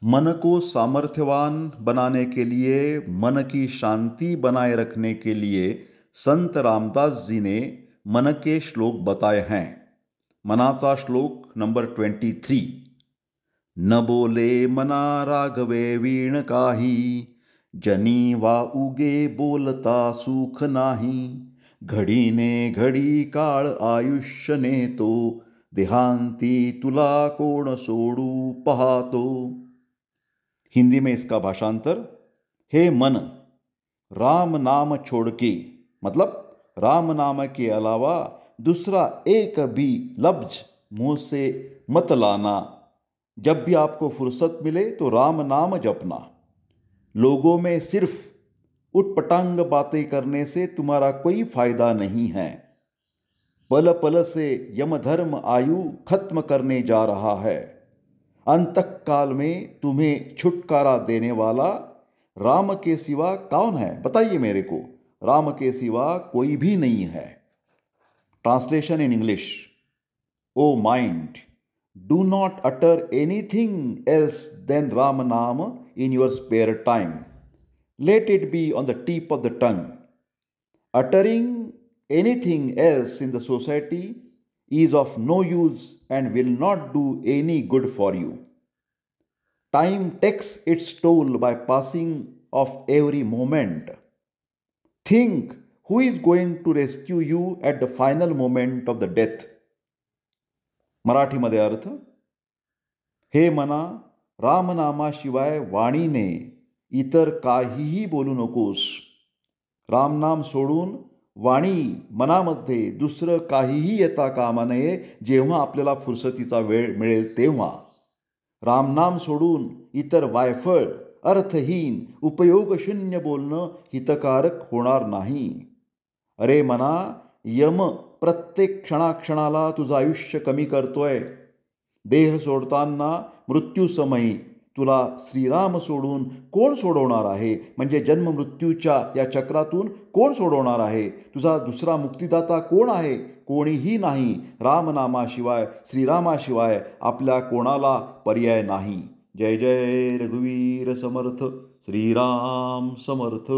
मन को सामर्थ्यवान बनाने के लिए, मन की शांति बनाए रखने के लिए संत रामदास जी ने मन के श्लोक बताए हैं। मनाचा श्लोक नंबर 23। न बोले मना राघवे वीण काही, जनी वा उगे बोलता सुख नाही, घडीने घडी काळ आयुष्य नेतो, देहांती तुला कोण सोडू पाहतो। हिंदी में इसका भाषांतर, हे मन, राम नाम छोड़ के, मतलब राम नाम के अलावा दूसरा एक भी लफ्ज मुंह से मत लाना। जब भी आपको फुर्सत मिले तो राम नाम जपना। लोगों में सिर्फ उटपटांग बातें करने से तुम्हारा कोई फायदा नहीं है। पल पल से यमधर्म आयु खत्म करने जा रहा है। अंतकाल में तुम्हें छुटकारा देने वाला राम के सिवा कौन है? बताइए मेरे को। राम के सिवा कोई भी नहीं है। Translation in English. O mind, do not utter anything else than Ram naam in your spare time. Let it be on the tip of the tongue. Uttering anything else in the society is of no use and will not do any good for you. Time takes its toll by passing of every moment. Think who is going to rescue you at the final moment of the death. मराठीमध्ये अर्थ, हे मना, रामनामाशिवाय वाणीने इतर काहीही बोलू नकोस. रामनाम सोडून वाणी मनामध्ये दुसरं काहीही येता कामा नये. जेव्हा आपल्याला फुरसतीचा वेळ मिळेल तेव्हा. रामनाम सोडून इतर वायफळ, अर्थहीन, उपयोगशून्य बोलणं हितकारक होणार नाही. अरे मना, यम प्रत्येक क्षणाक्षणाला तुझं आयुष्य कमी करतोय. देह सोडताना मृत्यूसमयी तुला श्रीराम सोडून कोण सोडवणार आहे? म्हणजे जन्म मृत्यूच्या या चक्रातून कोण सोडवणार आहे? तुझा दुसरा मुक्तिदाता कोण आहे? कोणीही नाही. रामनामाशिवाय, श्रीरामाशिवाय आपल्या कोणाला पर्याय नाही. जय जय रघुवीर समर्थ. श्रीराम समर्थ.